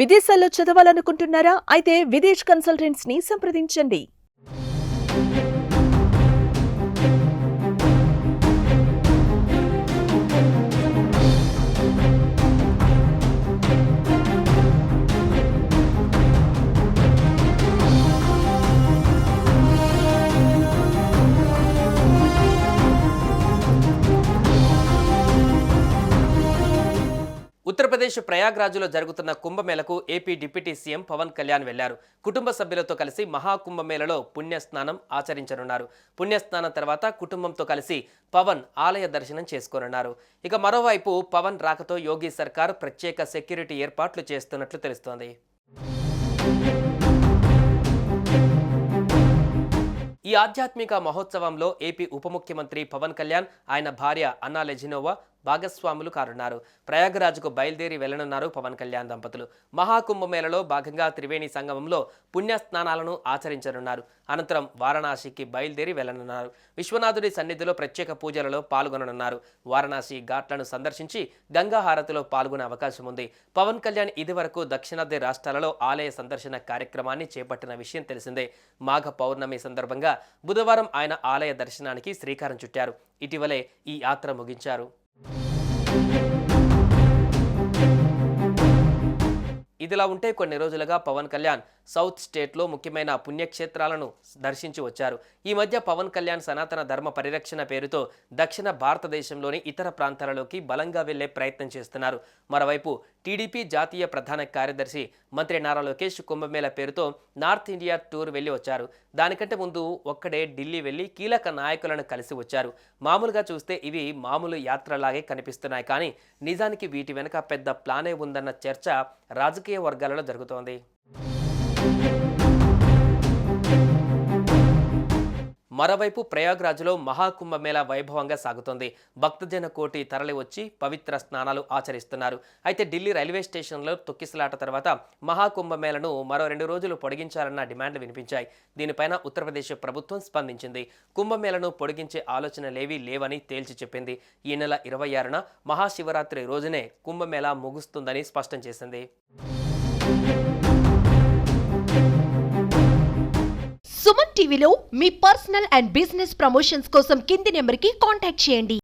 విదేశాల్లో చదవాలనుకుంటున్నారా? అయితే విదేశ్ కన్సల్టెంట్స్ ని సంప్రదించండి. ఉత్తరప్రదేశ్ ప్రయాగ్రాజ్లో జరుగుతున్న కుంభమేళకు AP deputy CM Pawan Kalyan వెళ్లారు. కుటుంబ సభ్యులతో కలిసి మహాకుంభమేళలో పుణ్యస్నానం ఆచరించనున్నారు. పుణ్యస్నానం తర్వాత కుటుంబంతో కలిసి పవన్ ఆలయ దర్శనం చేసుకోనున్నారు. ఇక మరోవైపు పవన్ రాకతో యోగి సర్కార్ ప్రత్యేక సెక్యూరిటీ ఏర్పాట్లు చేస్తున్నట్లు తెలుస్తోంది. ఈ ఆధ్యాత్మిక మహోత్సవంలో ఏపీ ఉప ముఖ్యమంత్రి పవన్ కళ్యాణ్, ఆయన భార్య అన్నా లెజినోవా భాగస్వాములు కానున్నారు. ప్రయాగరాజ్కు బయలుదేరి వెళ్లనున్నారు పవన్ కళ్యాణ్ దంపతులు. మహాకుంభమేళలో భాగంగా త్రివేణి సంగమంలో పుణ్యస్నానాలను ఆచరించనున్నారు. అనంతరం వారణాసికి బయలుదేరి వెళ్లనున్నారు. విశ్వనాథుడి సన్నిధిలో ప్రత్యేక పూజలలో పాల్గొననున్నారు. వారణాసి ఘాట్లను సందర్శించి గంగా హారతిలో పాల్గొనే అవకాశం ఉంది. పవన్ కళ్యాణ్ ఇదివరకు దక్షిణాది రాష్ట్రాలలో ఆలయ సందర్శన కార్యక్రమాన్ని చేపట్టిన విషయం తెలిసిందే. మాఘ పౌర్ణమి సందర్భంగా బుధవారం ఆయన ఆలయ దర్శనానికి శ్రీకారం చుట్టారు. ఇటీవలే ఈ యాత్ర ముగించారు. ఇదిలా ఉంటే కొన్ని రోజులుగా పవన్ కళ్యాణ్ సౌత్ స్టేట్లో ముఖ్యమైన పుణ్యక్షేత్రాలను దర్శించి వచ్చారు. ఈ మధ్య పవన్ కళ్యాణ్ సనాతన ధర్మ పరిరక్షణ పేరుతో దక్షిణ భారతదేశంలోని ఇతర ప్రాంతాలలోకి బలంగా వెళ్లే ప్రయత్నం చేస్తున్నారు. మరోవైపు టీడీపీ జాతీయ ప్రధాన కార్యదర్శి మంత్రి నారా లోకేష్ కుంభమేళ పేరుతో నార్త్ ఇండియా టూర్ వెళ్లి వచ్చారు. దానికంటే ముందు ఒక్కడే ఢిల్లీ వెళ్లి కీలక నాయకులను కలిసి వచ్చారు. మామూలుగా చూస్తే ఇవి మామూలు యాత్రలాగే కనిపిస్తున్నాయి, కానీ నిజానికి వీటి వెనుక పెద్ద ప్లానే ఉందన్న చర్చ రాజకీయ వర్గాలలో జరుగుతోంది. మరోవైపు ప్రయాగ్రాజ్లో మహాకుంభమేళ వైభవంగా సాగుతోంది. భక్తజన కోటి తరలి వచ్చి పవిత్ర స్నానాలు ఆచరిస్తున్నారు. అయితే ఢిల్లీ రైల్వే స్టేషన్లో తొక్కిసలాట తర్వాత మహాకుంభమేళను మరో 2 రోజులు పొడిగించాలన్న డిమాండ్లు వినిపించాయి. దీనిపైన ఉత్తరప్రదేశ్ ప్రభుత్వం స్పందించింది. కుంభమేళను పొడిగించే ఆలోచనలేవీ లేవని తేల్చి చెప్పింది. ఈ నెల 26న మహాశివరాత్రి రోజునే కుంభమేళ ముగుస్తుందని స్పష్టం చేసింది. సుమన్ టీవీలో మీ పర్సనల్ అండ్ బిజినెస్ ప్రమోషన్స్ కోసం కింది నెంబర్కి కాంటాక్ట్ చేయండి.